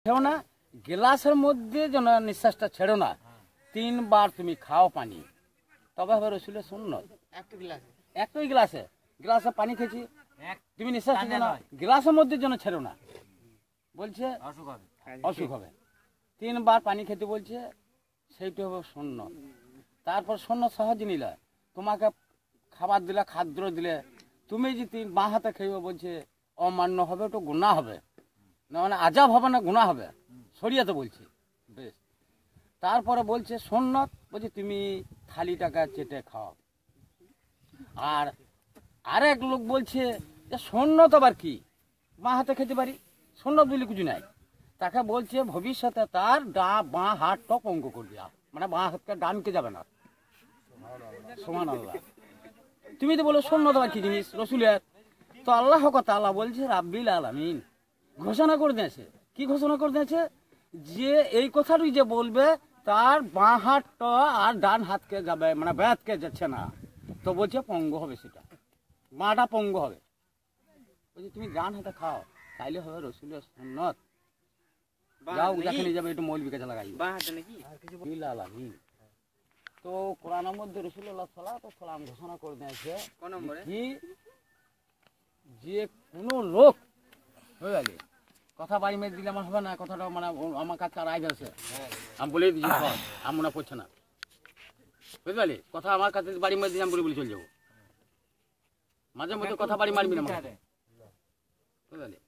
খেও না, গ্লাসের মধ্যে যেন নিঃশ্বাসটা ছেড়ো না। 3 বার তুমি খাও পানি, তবে হবে রসুলের সুন্নত। একটাই গ্লাসে পানি খেয়েছি, তুমি নিঃশ্বাস যেন গ্লাসের মধ্যে যেন ছেড়ো না, বলছে অসুখ হবে। 3 বার পানি খেতে বলছে, সেইটা হবে সুন্নত। তারপর সুন্নত সহজ নিলে, তোমাকে খাবার দিলে, খাদ্য দিলে, তুমি যদি বাঁ হাতে খেয়ে বলছে অমান্য হবে, ওটা গুনাহ হবে না, মানে আজাব হবে না, গুনাহ হবে, শরিয়াতে বলছে। বেশ, তারপরে বলছে সুন্নত, বলছে তুমি থালিটাকে চেটে খাও। আর আরেক লোক বলছে যে সুন্নত আবার কি, বাঁ হাতে খেতে পারি, সুন্নত বলে কিছু নাই। তাকে বলছে ভবিষ্যতে তার বাঁ হাতটা পঙ্গু করবে, মানে বাঁ হাতটা ডানকে যাবে না। সুবহানাল্লাহ। তুমি তো বলো সুন্নত আবার কি জিনিস রসুলের, তো আল্লাহ তাআলা বলছে রাব্বিল আলামিন ঘোষণা করে দিয়েছে। কি ঘোষণা করে দিয়েছে? যে এই কথাটাই যে বলবে তার বাঁ হাতটা আর ডান হাতকে যাবে, মানে ব্যাতকে যাচ্ছে না, তো বলছে পঙ্গু হবে, সেটা বাঁটা পঙ্গু হবে। বলছে তুমি ডান হাতে খাও, তাইলে হবে রসুলের সুন্নত। যাও যেখানে যাবে একটু মৌলবি কাছে লাগাই। তো কোরআনের মধ্যে রাসূলুল্লাহ সাল্লাল্লাহু আলাইহি ওয়াসাল্লাম ঘোষণা করে দিয়েছে কি, যে কোনো লোক হয়ে গেলে কথা বাড়ি মেরে দিলে আমার হবে না, কথাটা মানে আমার কাছে আর আইজ আছে, আমি বলে দিচ্ছি, আমি মনে পড়ছে না, বুঝতে পারলি? কথা আমার কাছে বাড়ি মেরে দিলে আমি বলে চলে যাবো, মাঝে মধ্যে কথা বাড়ি মারবি না, বুঝতে পারলি?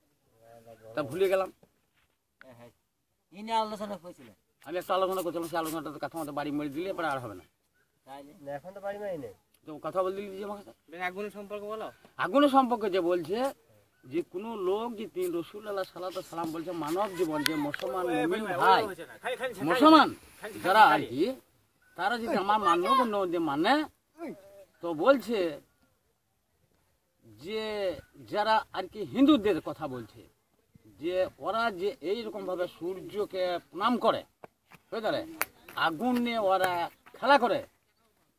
তা ভুলে গেলাম। আমি একটা আলোচনা করছিলাম, সেই আলোচনাটা কথা মতো বাড়ি মেরে দিলে এবার আর হবে না। এখন তো বাড়ি মারি নেই, তো কথা বলে দিলি আমার কাছে আগুনের সম্পর্ক বলো। আগুনের সম্পর্কে যে বলছে যে কোনো লোক যে রাসূলুল্লাহ সাল্লাল্লাহু আলাইহি ওয়াসাল্লাম বলছে মানব জীবন যে মুসলমান মুমিন ভাই, মুসলমান যারা আর কি, তারা যদি আমার মান্য মানে, তো বলছে যে যারা আর কি হিন্দুদের কথা বলছে, যে ওরা যে এইরকম ভাবে সূর্যকে প্রণাম করে, বুঝলে, আগুন নিয়ে ওরা খেলা করে,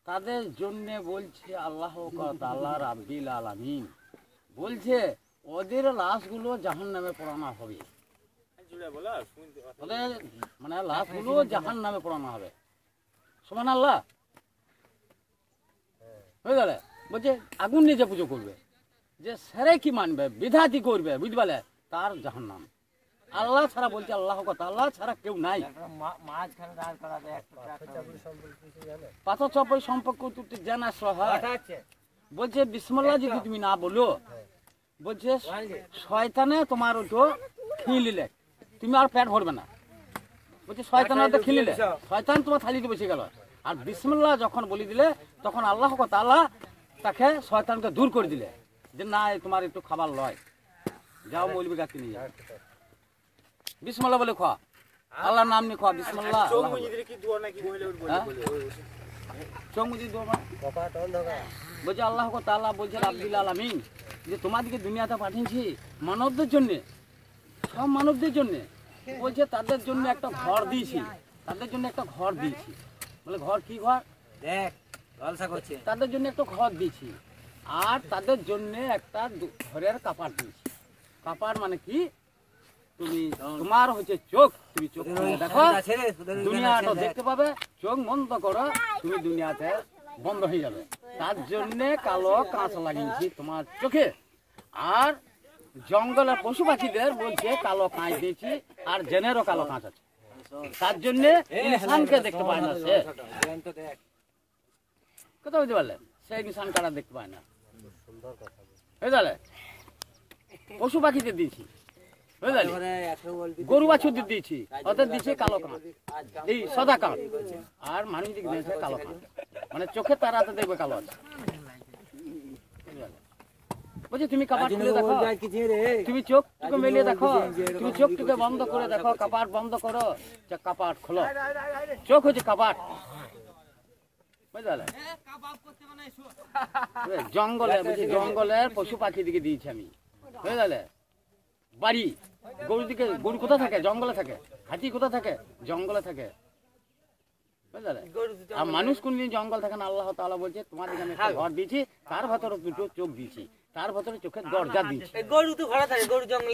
তাদের জন্য বলছে আল্লাহ তাআলা রাব্বিল আলামিন বলছে ওদের লাশগুলো জাহান্নামে পোড়ানো হবে, ওদের মানে লাশগুলো জাহান্নামে পোড়ানো হবে। সুবহানাল্লাহ। বুঝলে, বলছে আগুন নিয়ে যে পুজো করবে, যে সেরে কি মানবে, বিধাতি করবে, বুঝলে, তার জাহান্নাম। আল্লাহ ছাড়া বলছে, আল্লাহ কথা, আল্লাহ ছাড়া কেউ নাই। পাথর চপই সম্পর্ক জানা সহায় বলছে বিসমিল্লাহ যদি তুমি না বলো, বলছে শয়তানে তোমার ওটো খেয়ে নিলে তুমি আর পেট ভরবে না, বলছে শয়তান খেয়ে নিলে শয়তান তোমার থালিতে বসে গেল। আর বিসমিল্লাহ যখন বলে দিলে তখন আল্লাহ তাআলা তাকে শয়তানকে দূর করে দিলে, যে না তোমার একটু খাবার লয়, যাও মৌলবি গাছে নিয়ে যাও, বিসমিল্লাহ বলে খাওয়া, আল্লাহর নাম নিয়ে খাওয়া, বিসমিল্লাহ। বলছে আল্লাহ তাআলা বলছে রাব্বিল আলামিন যে তোমাদেরকে দুনিয়াতে পাঠিয়েছি মানবদের জন্য, সব মানবদের জন্য, বলছে তাদের জন্য একটা ঘর দিয়েছি, তাদের জন্য একটা ঘর দিয়েছি। বলে ঘর কি ঘর? দেখ তাদের জন্য একটা ঘর দিয়েছি, আর তাদের জন্য একটা ঘরের কাপড় দিয়েছি। কাপড় মানে কি? তুমি তোমার হচ্ছে চোখ, তুমি চোখ দেখো দুনিয়াটা দেখতে পাবে, চোখ বন্ধ করো তুমি দুনিয়াতে বন্ধ হয়ে যাবে। তার জন্য কালো কাঁচ লাগিয়েছি তোমার চোখে। আর জঙ্গলের পশু পাখিদের বলছে কালো কাঁচ দিয়েছি, আর জেনেরও কালো কাঁচ আছে, তার জন্য ইনসানকে দেখতে পায় না সে। কথা বুঝতে পারলেন? সেই ইনসান কারা দেখতে পায় না, বুঝলে? পশু পাখিদের দিয়েছি, গরু বাছুরদের দিয়েছি, ওদের দিয়েছে কালো কাঁচ, এই সাদা কাঁচ, আর মানুষ দিয়েছে কালো কাঁচ, মানে চোখে তারাতে দেখবে কালো আছে। বলছি তুমি কাপড় খুলে দেখো, তুমি চোখ টুকে মেলিয়ে দেখো, তুমি চোখ টুকে বন্ধ করে দেখো, কাপড় বন্ধ করো, কাপড় খোলো, চোখ হচ্ছে কাপড়, বুঝলে? জঙ্গলে বলছি জঙ্গলের পশু পাখি দিকে দিয়েছি আমি, বুঝলে? বাড়ি গরু দিকে, গরু কোথা থাকে? জঙ্গলে থাকে। হাতি কোথা থাকে? জঙ্গলে থাকে, বুঝলে? আর মানুষ কোনদিন জঙ্গল থাকে না। আল্লাহ তাআলা বলছে তোমাদেরকে আমি একটা ঘর দিয়েছি, তার ভেতরে দুটো চোখ দিয়েছি, তার ভেতরে চোখের দরজা দিয়েছি। গরু তো ঘরে থাকে, গরু জঙ্গলে